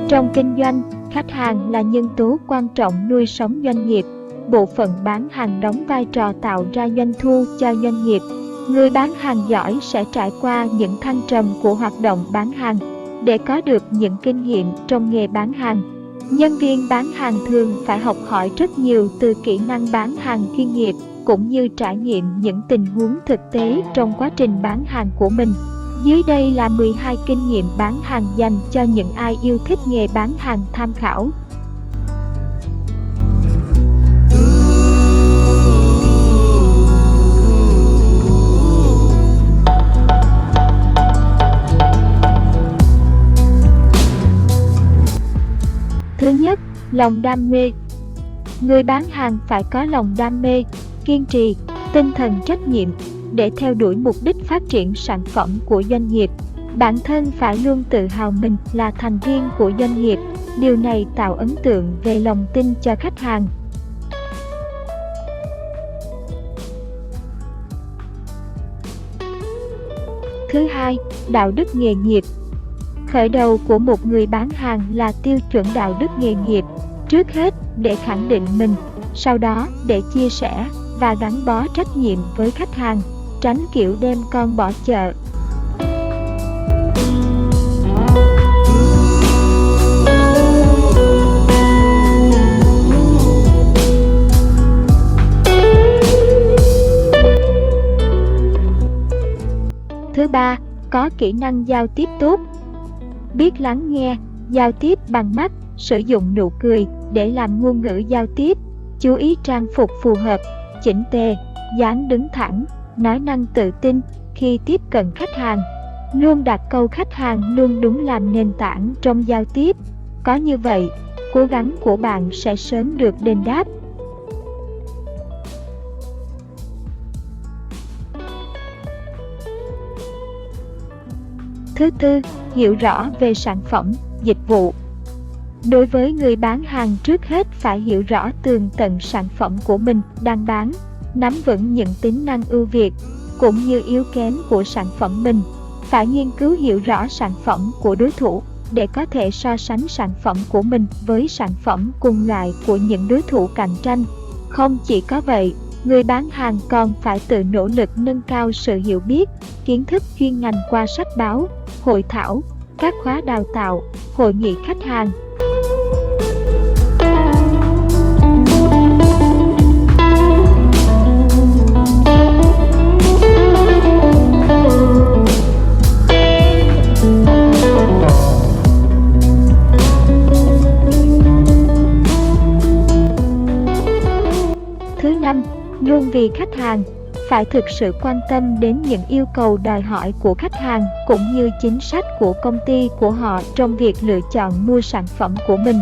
Trong kinh doanh, khách hàng là nhân tố quan trọng nuôi sống doanh nghiệp. Bộ phận bán hàng đóng vai trò tạo ra doanh thu cho doanh nghiệp. Người bán hàng giỏi sẽ trải qua những thăng trầm của hoạt động bán hàng để có được những kinh nghiệm trong nghề bán hàng. Nhân viên bán hàng thường phải học hỏi rất nhiều từ kỹ năng bán hàng chuyên nghiệp cũng như trải nghiệm những tình huống thực tế trong quá trình bán hàng của mình. Dưới đây là 12 kinh nghiệm bán hàng dành cho những ai yêu thích nghề bán hàng tham khảo. Thứ nhất, lòng đam mê. Người bán hàng phải có lòng đam mê, kiên trì, tinh thần trách nhiệm để theo đuổi mục đích phát triển sản phẩm của doanh nghiệp. Bản thân phải luôn tự hào mình là thành viên của doanh nghiệp. Điều này tạo ấn tượng về lòng tin cho khách hàng. Thứ hai, đạo đức nghề nghiệp. Khởi đầu của một người bán hàng là tiêu chuẩn đạo đức nghề nghiệp, trước hết để khẳng định mình, sau đó để chia sẻ và gắn bó trách nhiệm với khách hàng, tránh kiểu đem con bỏ chợ. Thứ ba, có kỹ năng giao tiếp tốt. Biết lắng nghe, giao tiếp bằng mắt, sử dụng nụ cười để làm ngôn ngữ giao tiếp, chú ý trang phục phù hợp, chỉnh tề, dáng đứng thẳng, nói năng tự tin khi tiếp cận khách hàng. Luôn đặt câu khách hàng luôn đúng làm nền tảng trong giao tiếp. Có như vậy, cố gắng của bạn sẽ sớm được đền đáp. Thứ tư, hiểu rõ về sản phẩm, dịch vụ. Đối với người bán hàng, trước hết phải hiểu rõ tường tận sản phẩm của mình đang bán, nắm vững những tính năng ưu việt cũng như yếu kém của sản phẩm mình. Phải nghiên cứu hiểu rõ sản phẩm của đối thủ để có thể so sánh sản phẩm của mình với sản phẩm cùng loại của những đối thủ cạnh tranh. Không chỉ có vậy, người bán hàng còn phải tự nỗ lực nâng cao sự hiểu biết, kiến thức chuyên ngành qua sách báo, hội thảo, các khóa đào tạo, hội nghị khách hàng. Thứ năm, luôn vì khách hàng. Phải thực sự quan tâm đến những yêu cầu đòi hỏi của khách hàng cũng như chính sách của công ty của họ trong việc lựa chọn mua sản phẩm của mình.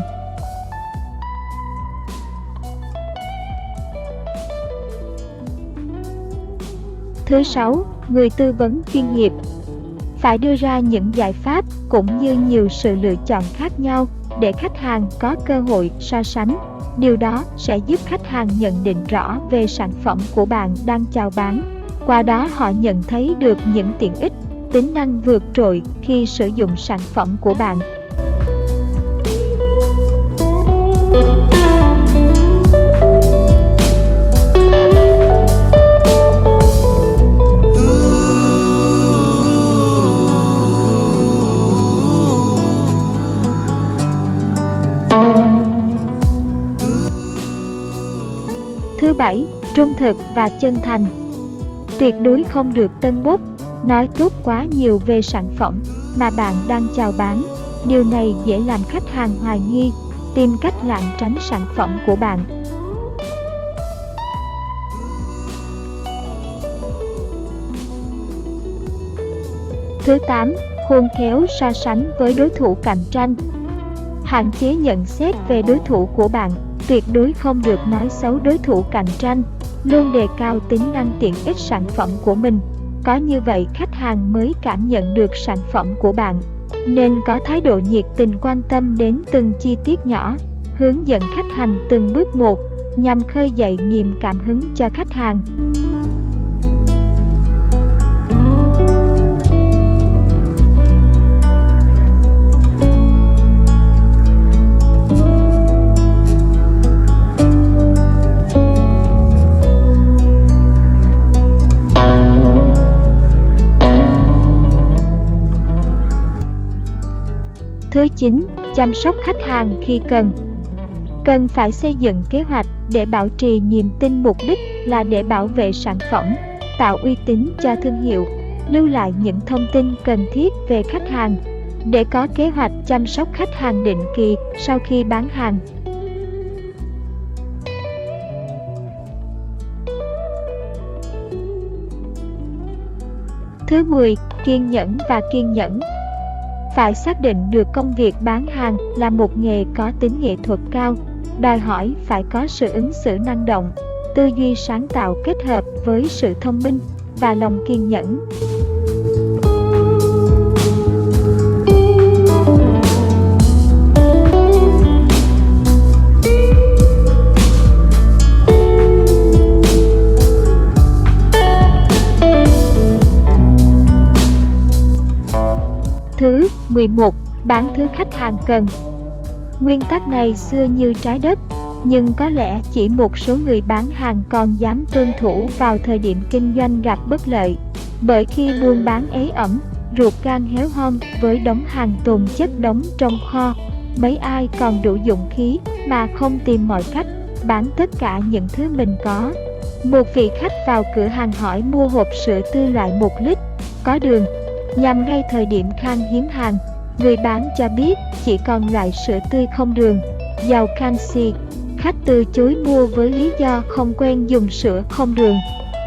Thứ sáu, người tư vấn chuyên nghiệp. Phải đưa ra những giải pháp cũng như nhiều sự lựa chọn khác nhau để khách hàng có cơ hội so sánh. Điều đó sẽ giúp khách hàng nhận định rõ về sản phẩm của bạn đang chào bán. Qua đó họ nhận thấy được những tiện ích, tính năng vượt trội khi sử dụng sản phẩm của bạn. Thứ bảy, trung thực và chân thành. Tuyệt đối không được tân bốc, nói tốt quá nhiều về sản phẩm mà bạn đang chào bán. Điều này dễ làm khách hàng hoài nghi, tìm cách lảng tránh sản phẩm của bạn. Thứ 8, khôn khéo so sánh với đối thủ cạnh tranh. Hạn chế nhận xét về đối thủ của bạn. Tuyệt đối không được nói xấu đối thủ cạnh tranh, luôn đề cao tính năng tiện ích sản phẩm của mình. Có như vậy khách hàng mới cảm nhận được sản phẩm của bạn. Nên có thái độ nhiệt tình quan tâm đến từng chi tiết nhỏ, hướng dẫn khách hàng từng bước một nhằm khơi dậy niềm cảm hứng cho khách hàng. Thứ 9, chăm sóc khách hàng khi cần. Cần phải xây dựng kế hoạch để bảo trì niềm tin, mục đích là để bảo vệ sản phẩm, tạo uy tín cho thương hiệu, lưu lại những thông tin cần thiết về khách hàng, để có kế hoạch chăm sóc khách hàng định kỳ sau khi bán hàng. Thứ 10, kiên nhẫn và kiên nhẫn. Phải xác định được công việc bán hàng là một nghề có tính nghệ thuật cao, đòi hỏi phải có sự ứng xử năng động, tư duy sáng tạo kết hợp với sự thông minh và lòng kiên nhẫn. Thứ 11, bán thứ khách hàng cần. Nguyên tắc này xưa như trái đất, nhưng có lẽ chỉ một số người bán hàng còn dám tuân thủ vào thời điểm kinh doanh gặp bất lợi. Bởi khi buôn bán ế ẩm, ruột gan héo hon với đống hàng tồn chất đóng trong kho, mấy ai còn đủ dũng khí mà không tìm mọi cách bán tất cả những thứ mình có. Một vị khách vào cửa hàng hỏi mua hộp sữa tươi loại 1 lít, có đường. Nhằm ngay thời điểm khan hiếm hàng, người bán cho biết chỉ còn loại sữa tươi không đường, giàu canxi. Khách từ chối mua với lý do không quen dùng sữa không đường.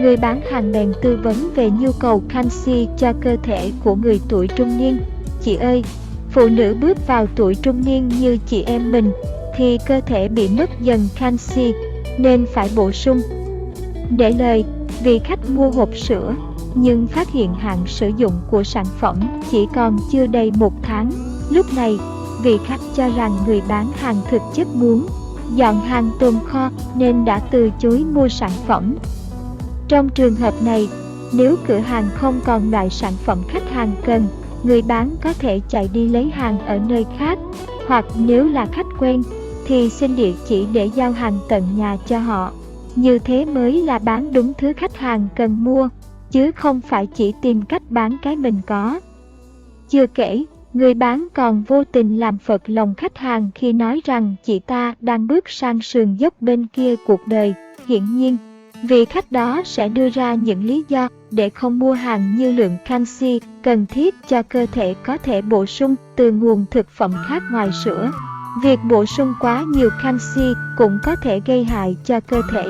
Người bán hàng bèn tư vấn về nhu cầu canxi cho cơ thể của người tuổi trung niên. Chị ơi, phụ nữ bước vào tuổi trung niên như chị em mình thì cơ thể bị mất dần canxi nên phải bổ sung. Để lời, vị khách mua hộp sữa nhưng phát hiện hạn sử dụng của sản phẩm chỉ còn chưa đầy 1 tháng. Lúc này, vị khách cho rằng người bán hàng thực chất muốn dọn hàng tồn kho nên đã từ chối mua sản phẩm. Trong trường hợp này, nếu cửa hàng không còn loại sản phẩm khách hàng cần, người bán có thể chạy đi lấy hàng ở nơi khác, hoặc nếu là khách quen thì xin địa chỉ để giao hàng tận nhà cho họ. Như thế mới là bán đúng thứ khách hàng cần mua, chứ không phải chỉ tìm cách bán cái mình có. Chưa kể, người bán còn vô tình làm phật lòng khách hàng khi nói rằng chị ta đang bước sang sườn dốc bên kia cuộc đời. Hiển nhiên, vị khách đó sẽ đưa ra những lý do để không mua hàng như lượng canxi cần thiết cho cơ thể có thể bổ sung từ nguồn thực phẩm khác ngoài sữa. Việc bổ sung quá nhiều canxi cũng có thể gây hại cho cơ thể.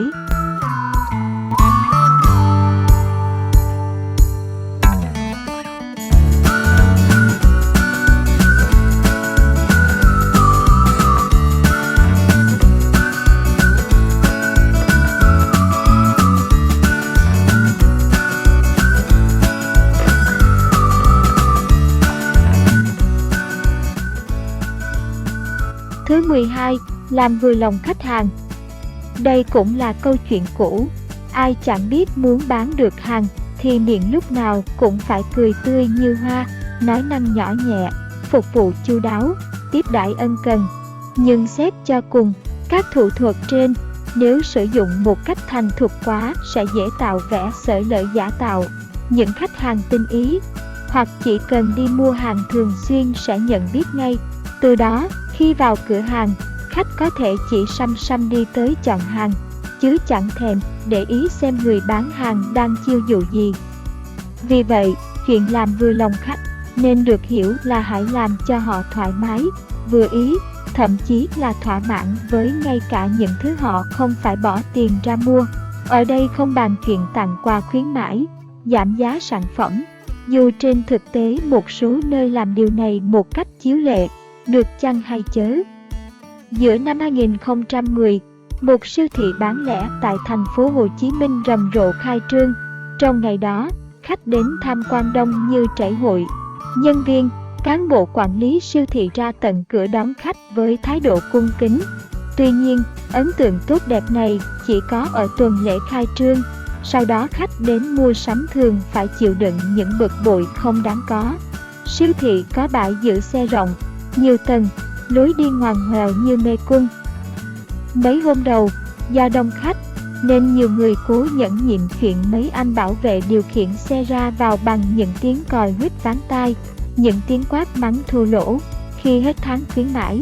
Thứ 12, làm vừa lòng khách hàng. Đây cũng là câu chuyện cũ. Ai chẳng biết muốn bán được hàng thì miệng lúc nào cũng phải cười tươi như hoa, nói năng nhỏ nhẹ, phục vụ chu đáo, tiếp đãi ân cần. Nhưng xét cho cùng, các thủ thuật trên nếu sử dụng một cách thành thục quá sẽ dễ tạo vẻ xởi lởi giả tạo. Những khách hàng tinh ý hoặc chỉ cần đi mua hàng thường xuyên sẽ nhận biết ngay. Từ đó, khi vào cửa hàng, khách có thể chỉ xăm xăm đi tới chọn hàng, chứ chẳng thèm để ý xem người bán hàng đang chiêu dụ gì. Vì vậy, chuyện làm vừa lòng khách nên được hiểu là hãy làm cho họ thoải mái, vừa ý, thậm chí là thỏa mãn với ngay cả những thứ họ không phải bỏ tiền ra mua. Ở đây không bàn chuyện tặng quà khuyến mãi, giảm giá sản phẩm, dù trên thực tế một số nơi làm điều này một cách chiếu lệ, được chăng hay chớ. Giữa năm 2010, một siêu thị bán lẻ tại thành phố Hồ Chí Minh rầm rộ khai trương. Trong ngày đó, khách đến tham quan đông như trảy hội. Nhân viên, cán bộ quản lý siêu thị ra tận cửa đón khách với thái độ cung kính. Tuy nhiên, ấn tượng tốt đẹp này chỉ có ở tuần lễ khai trương. Sau đó khách đến mua sắm thường phải chịu đựng những bực bội không đáng có. Siêu thị có bãi giữ xe rộng, nhiều tầng, lối đi ngoằn ngoèo như mê cung. Mấy hôm đầu, do đông khách, nên nhiều người cố nhẫn nhịn chuyện mấy anh bảo vệ điều khiển xe ra vào bằng những tiếng còi huýt váng tai, những tiếng quát mắng thô lỗ. Khi hết tháng khuyến mãi,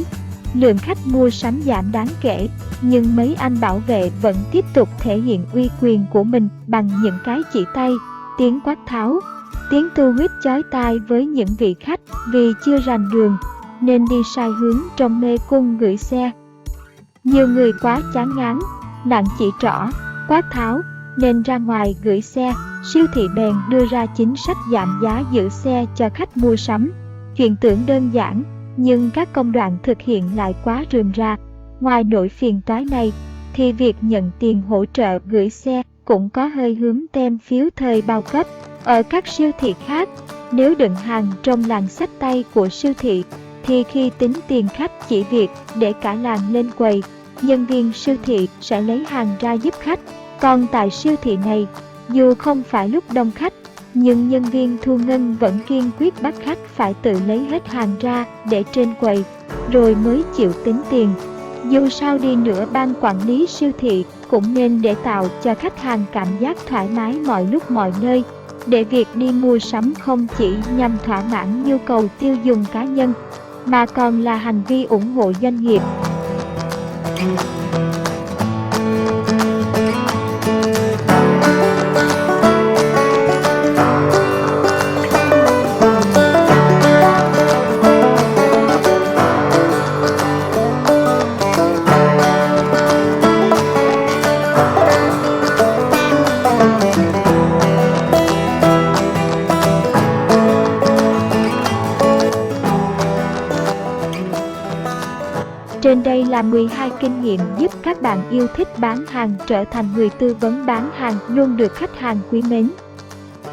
lượng khách mua sắm giảm đáng kể, nhưng mấy anh bảo vệ vẫn tiếp tục thể hiện uy quyền của mình bằng những cái chỉ tay, tiếng quát tháo, tiếng tu huýt chói tai với những vị khách vì chưa rành đường nên đi sai hướng trong mê cung gửi xe. Nhiều người quá chán ngán, nặng chỉ trỏ, quát tháo nên ra ngoài gửi xe. Siêu thị bèn đưa ra chính sách giảm giá giữ xe cho khách mua sắm. Chuyện tưởng đơn giản, nhưng các công đoạn thực hiện lại quá rườm rà. Ngoài nỗi phiền toái này, thì việc nhận tiền hỗ trợ gửi xe cũng có hơi hướng tem phiếu thời bao cấp. Ở các siêu thị khác, nếu đựng hàng trong làn xách tay của siêu thị, thì khi tính tiền khách chỉ việc để cả làng lên quầy, nhân viên siêu thị sẽ lấy hàng ra giúp khách. Còn tại siêu thị này, dù không phải lúc đông khách, nhưng nhân viên thu ngân vẫn kiên quyết bắt khách phải tự lấy hết hàng ra để trên quầy, rồi mới chịu tính tiền. Dù sao đi nữa, ban quản lý siêu thị cũng nên để tạo cho khách hàng cảm giác thoải mái mọi lúc mọi nơi, để việc đi mua sắm không chỉ nhằm thỏa mãn nhu cầu tiêu dùng cá nhân, mà còn là hành vi ủng hộ doanh nghiệp. Trên đây là 12 kinh nghiệm giúp các bạn yêu thích bán hàng trở thành người tư vấn bán hàng luôn được khách hàng quý mến.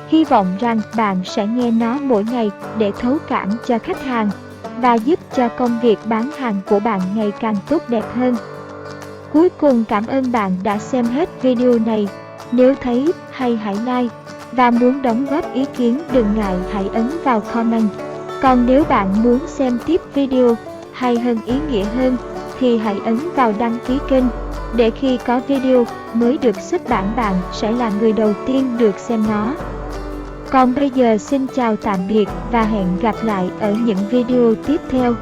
Hy vọng rằng bạn sẽ nghe nó mỗi ngày để thấu cảm cho khách hàng và giúp cho công việc bán hàng của bạn ngày càng tốt đẹp hơn. Cuối cùng, cảm ơn bạn đã xem hết video này. Nếu thấy hay hãy like, và muốn đóng góp ý kiến đừng ngại hãy ấn vào comment. Còn nếu bạn muốn xem tiếp video hay hơn, ý nghĩa hơn, thì hãy ấn vào đăng ký kênh, để khi có video mới được xuất bản bạn sẽ là người đầu tiên được xem nó. Còn bây giờ xin chào tạm biệt và hẹn gặp lại ở những video tiếp theo.